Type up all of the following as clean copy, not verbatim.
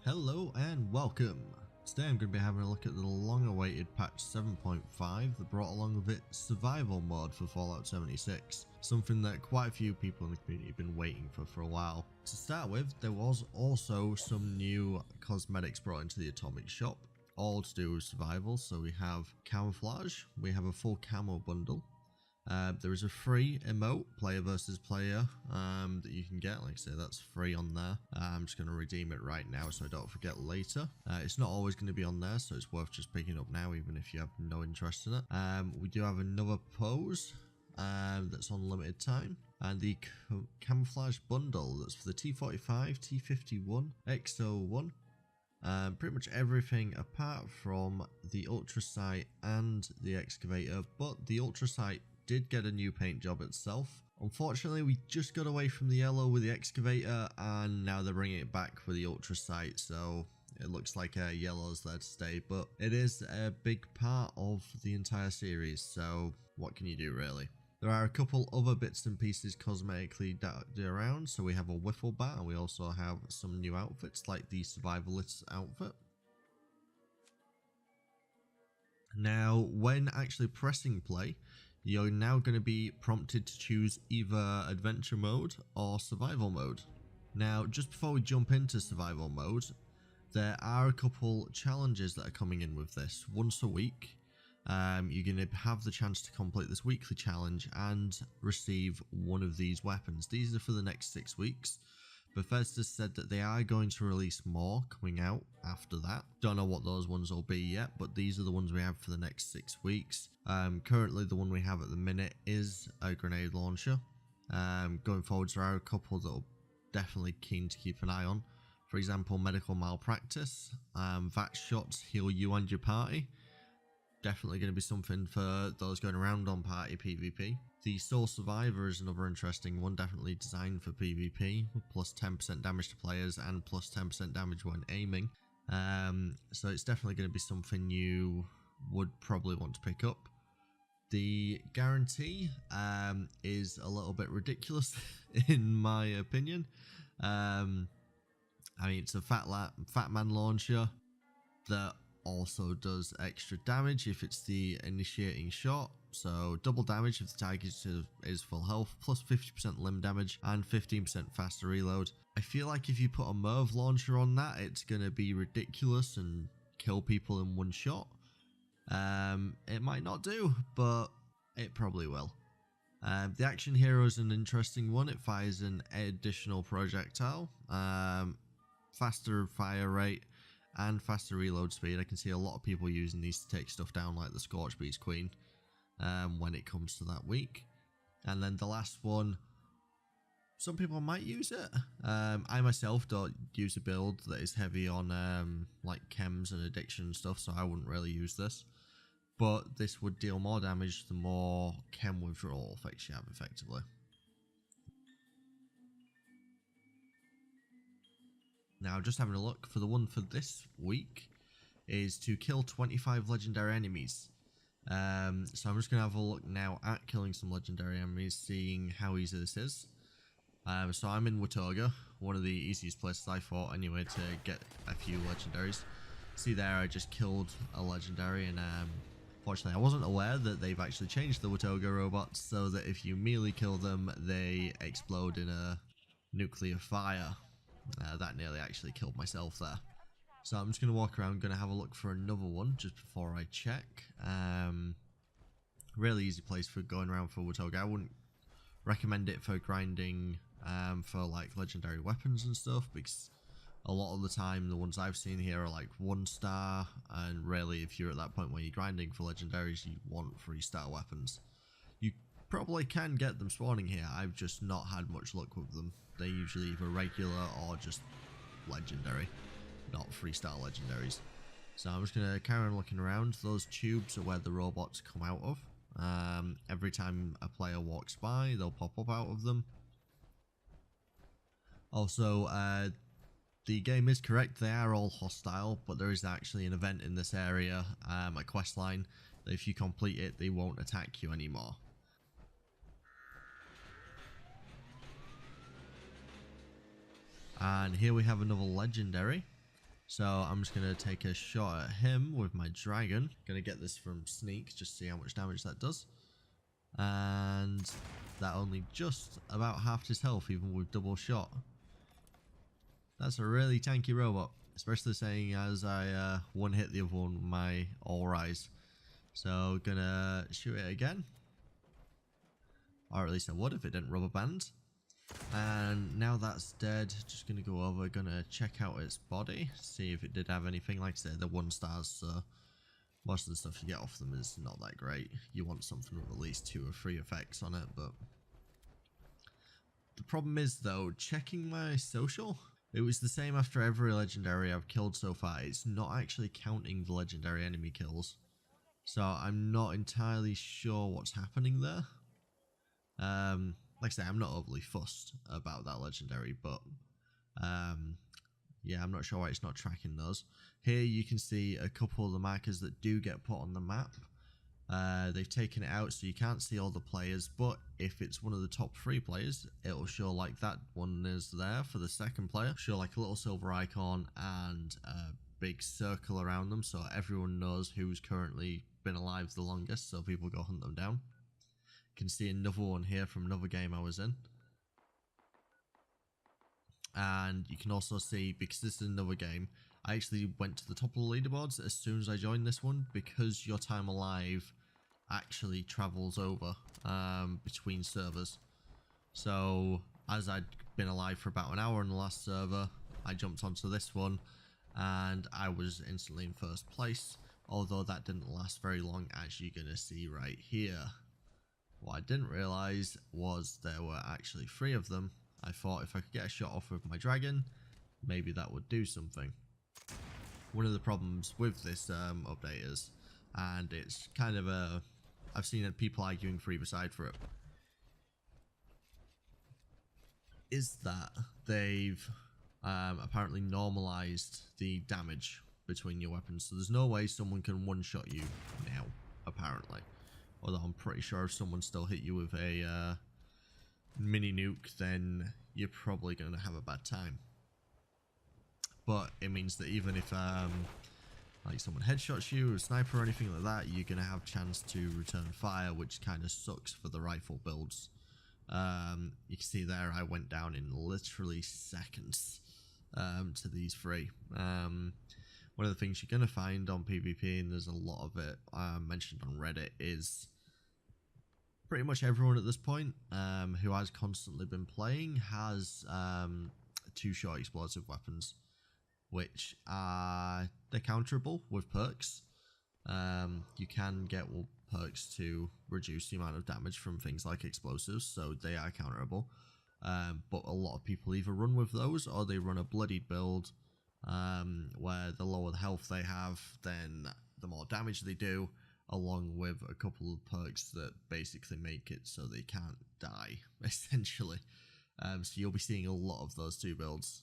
Hello and welcome. Today I'm going to be having a look at the long-awaited patch 7.5 that brought along with it survival mode for Fallout 76, something that quite a few people in the community have been waiting for a while. To start with, there was also some new cosmetics brought into the Atomic Shop, all to do with survival. So we have camouflage, we have a full camo bundle. There is a free emote, player versus player, that you can get. Like I say, that's free on there. I'm just going to redeem it right now so I don't forget later. It's not always going to be on there, so it's worth just picking up now, even if you have no interest in it. We do have another pose that's on limited time, and the camouflage bundle that's for the T45, T51, X01. Pretty much everything apart from the ultrasight and the excavator, but the ultrasight did get a new paint job itself. Unfortunately, we just got away from the yellow with the excavator, and now they're bringing it back with the ultrasight, so it looks like yellow's there to stay, but it is a big part of the entire series, so what can you do really? There are a couple other bits and pieces cosmetically dotted around. So we have a wiffle bat, and we also have some new outfits like the survivalist outfit. Now, when actually pressing play, you're now going to be prompted to choose either adventure mode or survival mode. Now, just before we jump into survival mode, there are a couple challenges that are coming in with this. Once a week, you're going to have the chance to complete this weekly challenge and receive one of these weapons. These are for the next 6 weeks. Bethesda said that they are going to release more coming out after that. Don't know what those ones will be yet, but these are the ones we have for the next 6 weeks. Currently, the one we have at the minute is a grenade launcher. Going forwards, there are a couple that are definitely keen to keep an eye on. For example, medical malpractice, VAT shots heal you and your party. Definitely going to be something for those going around on party PvP. The Sole Survivor is another interesting one, definitely designed for PvP, plus 10% damage to players and plus 10% damage when aiming. So it's definitely going to be something you would probably want to pick up. The guarantee is a little bit ridiculous in my opinion. I mean, it's a fat man launcher that also does extra damage if it's the initiating shot, so double damage if the target is full health, plus 50% limb damage and 15% faster reload. I feel like if you put a Merv launcher on that, it's going to be ridiculous and kill people in one shot. It might not do, but it probably will. The Action Hero is an interesting one. It fires an additional projectile, faster fire rate, and faster reload speed. I can see a lot of people using these to take stuff down like the Scorch Beast Queen when it comes to that week. And then the last one, some people might use it. I myself don't use a build that is heavy on like chems and addiction and stuff, so I wouldn't really use this. But this would deal more damage the more chem withdrawal effects you have effectively. Now, just having a look for the one for this week is to kill 25 legendary enemies. So I'm just going to have a look now at killing some legendary enemies, seeing how easy this is. So I'm in Watoga, one of the easiest places I thought anyway to get a few legendaries. See there, I just killed a legendary, and fortunately I wasn't aware that they've actually changed the Watoga robots so that if you melee kill them, they explode in a nuclear fire. That nearly actually killed myself there. So I'm just going to walk around, going to have a look for another one just before I check. Really easy place for going around for Watoga. I wouldn't recommend it for grinding for like legendary weapons and stuff, because a lot of the time the ones I've seen here are like 1 star, and really if you're at that point where you're grinding for legendaries, you want 3-star weapons. You probably can get them spawning here. I've just not had much luck with them. They're usually either regular or just legendary, not 3-star legendaries. So I'm just going to carry on looking around. Those tubes are where the robots come out of. Every time a player walks by, they'll pop up out of them. Also, the game is correct, they are all hostile, but there is actually an event in this area, a quest line, that if you complete it, they won't attack you anymore. And here we have another legendary. So I'm just going to take a shot at him with my dragon. Going to get this from sneak, just see how much damage that does. And that only just about halved his health even with double shot. That's a really tanky robot, especially saying as I one hit the other one with my All Rise. So gonna shoot it again. Or at least I would if it didn't rubber band. And now that's dead, just gonna go over, gonna check out its body, see if it did have anything. Like I said, they're 1 stars, so most of the stuff you get off them is not that great. You want something with at least 2 or 3 effects on it, but the problem is though, checking my social, it was the same after every legendary I've killed so far. It's not actually counting the legendary enemy kills, so I'm not entirely sure what's happening there. Like I say, I'm not overly fussed about that legendary, but yeah, I'm not sure why it's not tracking those. Here you can see a couple of the markers that do get put on the map. They've taken it out so you can't see all the players, but if it's one of the top 3 players, it'll show like that one is there for the second player. Show like a little silver icon and a big circle around them, so everyone knows who's currently been alive the longest, so people go hunt them down. Can see another one here from another game I was in, and you can also see, because this is another game, I actually went to the top of the leaderboards as soon as I joined this one, because your time alive actually travels over between servers. So as I'd been alive for about an hour on the last server, I jumped onto this one and I was instantly in first place, although that didn't last very long, as you're gonna see right here. What I didn't realise was there were actually 3 of them. I thought if I could get a shot off with my dragon, maybe that would do something. One of the problems with this update is, and it's kind of a, I've seen people arguing for either side for it, is that they've apparently normalised the damage between your weapons. So there's no way someone can one-shot you now, apparently. Although I'm pretty sure if someone still hit you with a mini nuke, then you're probably going to have a bad time. But it means that even if like someone headshots you, a sniper or anything like that, you're going to have a chance to return fire, which kind of sucks for the rifle builds. You can see there I went down in literally seconds to these 3. One of the things you're going to find on PvP, and there's a lot of it mentioned on Reddit, is pretty much everyone at this point who has constantly been playing has 2 short explosive weapons, which are, they're counterable with perks. You can get perks to reduce the amount of damage from things like explosives, so they are counterable. But a lot of people either run with those or they run a bloodied build, where the lower the health they have, then the more damage they do, along with a couple of perks that basically make it so they can't die, essentially. So you'll be seeing a lot of those 2 builds.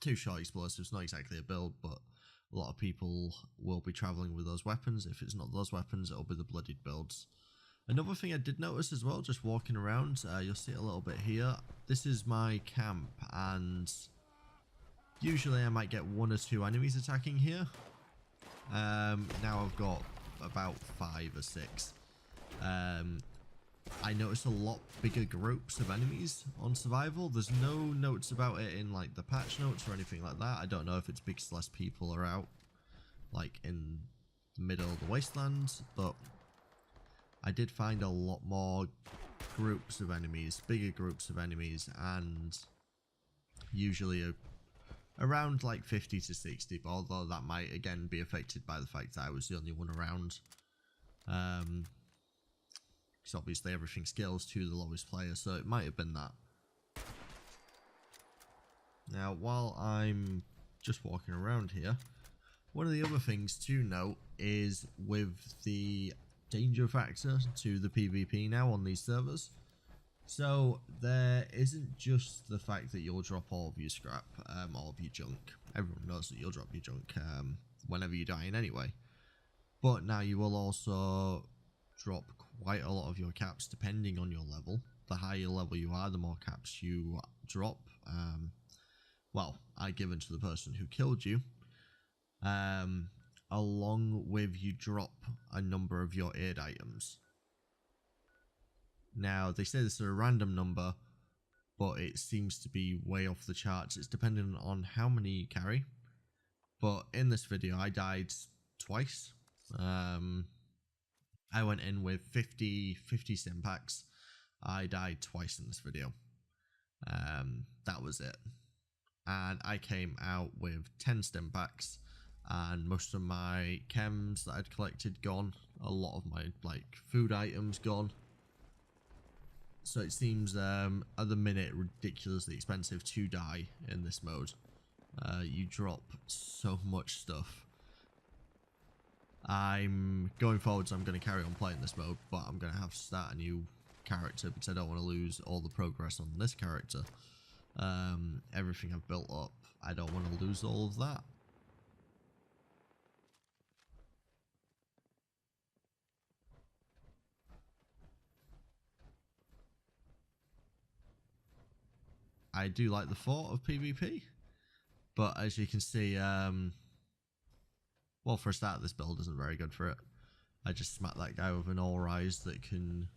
2 short explosives, not exactly a build, but a lot of people will be travelling with those weapons. If it's not those weapons, it'll be the bloodied builds. Another thing I did notice as well, just walking around, you'll see it a little bit here. This is my camp, and usually I might get 1 or 2 enemies attacking here. Now I've got about 5 or 6. I noticed a lot bigger groups of enemies on survival. There's no notes about it in like the patch notes or anything like that. I don't know if it's because less people are out like in the middle of the wasteland, but I did find a lot more groups of enemies, bigger groups of enemies, and usually around like 50 to 60, but although that might again be affected by the fact that I was the only one around. Because obviously everything scales to the lowest player, so it might have been that. Now, while I'm just walking around here, one of the other things to note is with the danger factor to the PvP now on these servers. So there isn't just the fact that you'll drop all of your scrap, all of your junk. Everyone knows that you'll drop your junk whenever you're dying anyway. But now you will also drop quite a lot of your caps depending on your level. The higher level you are, the more caps you drop. well, are given to the person who killed you, along with you drop a number of your aid items. Now, they say this is a random number, but it seems to be way off the charts. It's dependent on how many you carry. But in this video, I died twice. I went in with 50 stim packs. I died twice in this video. That was it. And I came out with 10 stim packs, and most of my chems that I'd collected gone. A lot of my food items gone. So it seems at the minute ridiculously expensive to die in this mode. You drop so much stuff. I'm going forwards, I'm going to carry on playing this mode, but I'm going to have to start a new character because I don't want to lose all the progress on this character. Everything I've built up, I don't want to lose all of that. I do like the thought of PvP, but as you can see, well, for a start, this build isn't very good for it. I just smacked that guy with an All Rise that can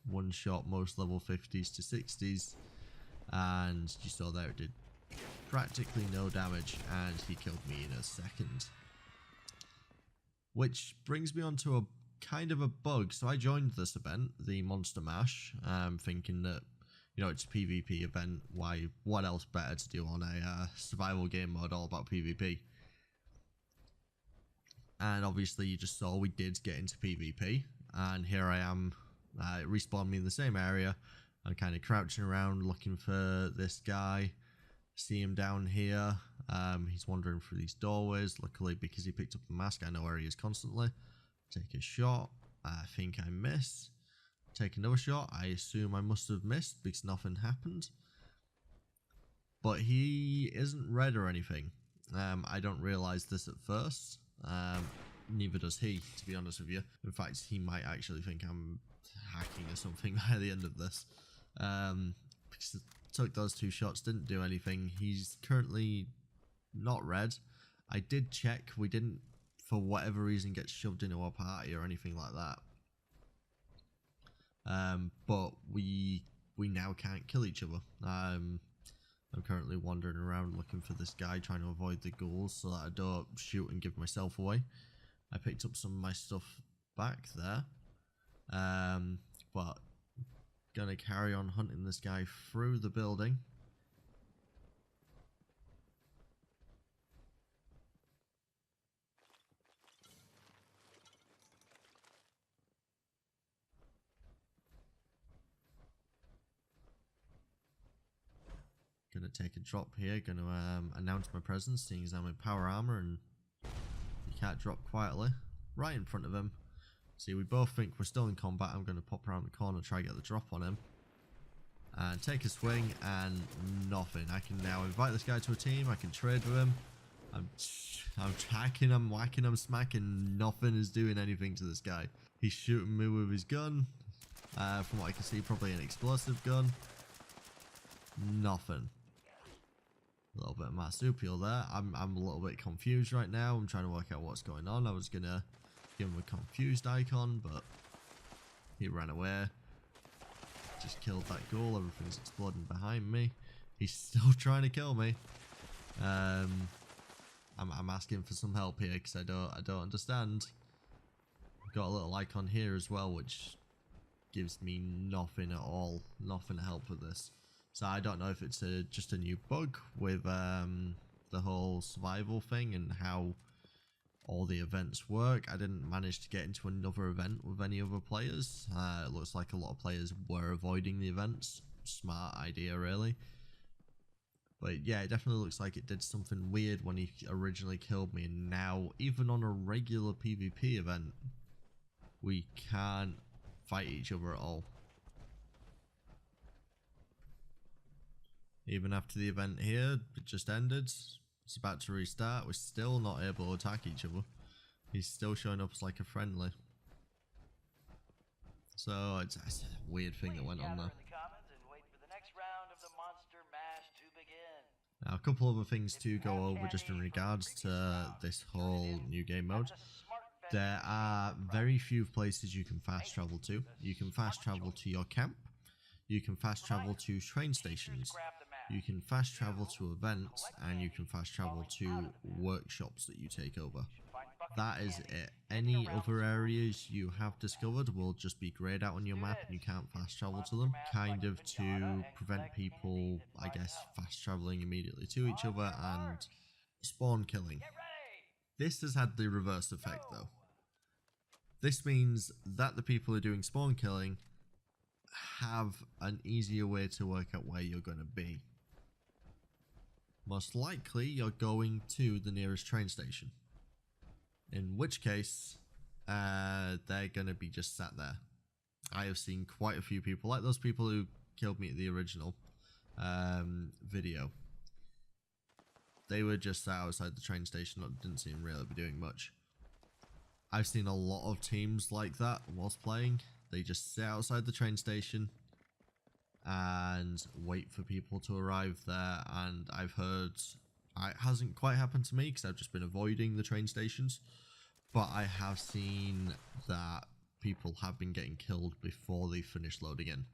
one-shot most level 50s to 60s, and you saw there it did practically no damage, and he killed me in a second. Which brings me on to a kind of a bug. So I joined this event, the Monster Mash, thinking that, you know, it's a PvP event. What else better to do on a survival game mode all about PvP? And obviously you just saw we did get into PvP, and here I am. It respawned me in the same area. I'm kind of crouching around looking for this guy. See him down here. He's wandering through these doorways. Luckily, because he picked up the mask, I know where he is constantly. Take a shot. I think I miss. Take another shot. I assume I must have missed because nothing happened. But he isn't red or anything. I don't realise this at first. Neither does he, to be honest with you. In fact, he might actually think I'm hacking or something by the end of this. Because it took those 2 shots, didn't do anything. He's currently not red. I did check. We didn't, for whatever reason, get shoved into a party or anything like that. But we now can't kill each other. I'm currently wandering around looking for this guy, trying to avoid the ghouls so that I don't shoot and give myself away. I picked up some of my stuff back there, but gonna carry on hunting this guy through the building. Gonna take a drop here, gonna announce my presence, seeing as I'm in power armor and you can't drop quietly. Right in front of him. See, we both think we're still in combat. I'm gonna pop around the corner, try to get the drop on him. And take a swing, and nothing. I can now invite this guy to a team, I can trade with him. I'm hacking him, whacking him, smacking, nothing is doing anything to this guy. He's shooting me with his gun. From what I can see, probably an explosive gun. Nothing. A little bit of marsupial there. I'm a little bit confused right now. I'm trying to work out what's going on. I was gonna give him a confused icon, but he ran away. Just killed that ghoul. Everything's exploding behind me. He's still trying to kill me. I'm asking for some help here because I don't understand. Got a little icon here as well, which gives me nothing at all. Nothing to help with this. So I don't know if it's just a new bug with the whole survival thing and how all the events work. I didn't manage to get into another event with any other players. It looks like a lot of players were avoiding the events. Smart idea, really. But yeah, it definitely looks like it did something weird when he originally killed me, and now even on a regular PvP event, we can't fight each other at all. Even after the event here, it just ended. It's about to restart. We're still not able to attack each other. He's still showing up as like a friendly. So it's a weird thing that went on there. Now, a couple other things to go over just in regards to this whole new game mode. There are very few places you can fast travel to. You can fast travel to your camp. You can fast travel to train stations. You can fast travel to events, and you can fast travel to workshops that you take over. That is it. Any other areas you have discovered will just be grayed out on your map and you can't fast travel to them, kind of to prevent people, I guess, fast traveling immediately to each other and spawn killing. This has had the reverse effect though. This means that the people who are doing spawn killing have an easier way to work out where you're going to be. Most likely you're going to the nearest train station. In which case, they're going to be just sat there. I have seen quite a few people, like those people who killed me at the original video. They were just sat outside the train station, didn't seem really be doing much. I've seen a lot of teams like that whilst playing. They just sit outside the train station and wait for people to arrive there, and I've heard it hasn't quite happened to me because I've just been avoiding the train stations, but I have seen that people have been getting killed before they finish loading in.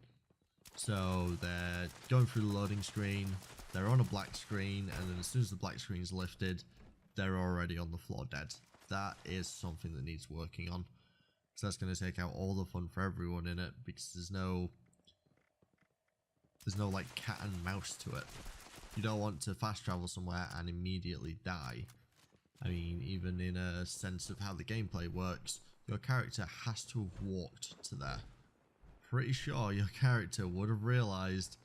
So they're going through the loading screen, they're on a black screen, and then as soon as the black screen is lifted, they're already on the floor dead. That is something that needs working on. So that's going to take out all the fun for everyone in it, because there's no like cat and mouse to it. You don't want to fast travel somewhere and immediately die. I mean, even in a sense of how the gameplay works, your character has to have walked to there. Pretty sure your character would have realised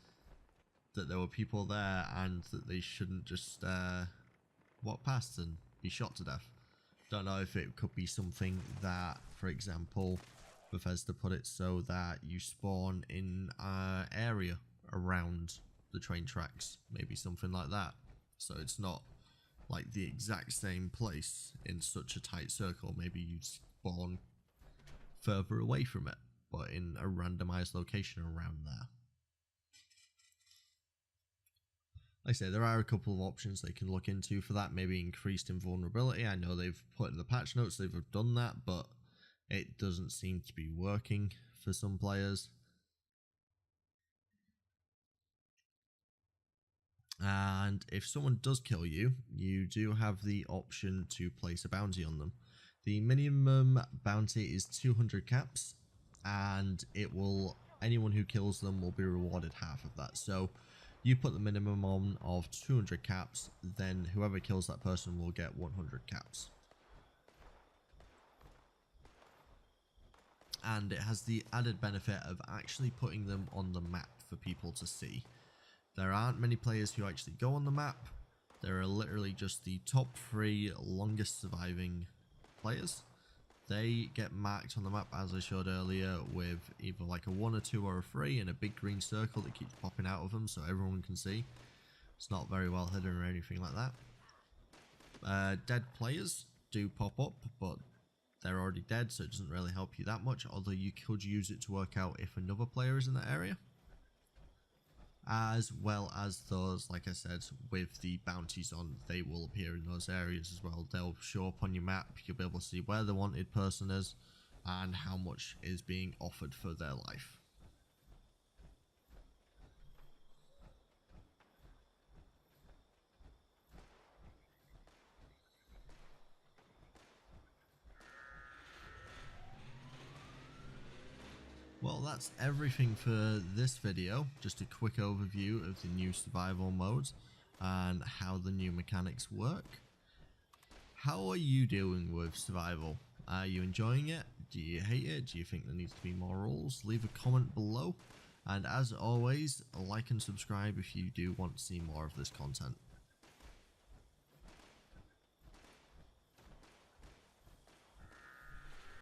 that there were people there and that they shouldn't just walk past and be shot to death. Don't know if it could be something that, for example, Bethesda put it so that you spawn in an area around the train tracks, maybe something like that, so it's not like the exact same place in such a tight circle. Maybe you spawn further away from it, but in a randomized location around there. Like I say, there are a couple of options they can look into for that. Maybe increased invulnerability. I know they've put in the patch notes they've done that, but it doesn't seem to be working for some players. And if someone does kill you, you do have the option to place a bounty on them. The minimum bounty is 200 caps, and anyone who kills them will be rewarded half of that. So you put the minimum on of 200 caps, then whoever kills that person will get 100 caps. And it has the added benefit of actually putting them on the map for people to see. There aren't many players who actually go on the map. There are literally just the top 3 longest surviving players. They get marked on the map, as I showed earlier, with either like a 1, a 2 or a 3 and a big green circle that keeps popping out of them so everyone can see. It's not very well hidden or anything like that. Dead players do pop up, but they're already dead, so it doesn't really help you that much, although you could use it to work out if another player is in that area. As well as those, like I said, with the bounties on, they will appear in those areas as well. They'll show up on your map, you'll be able to see where the wanted person is and how much is being offered for their life. Well, that's everything for this video. Just a quick overview of the new survival mode and how the new mechanics work. How are you doing with survival? Are you enjoying it? Do you hate it? Do you think there needs to be more rules? Leave a comment below. And as always, like and subscribe if you do want to see more of this content.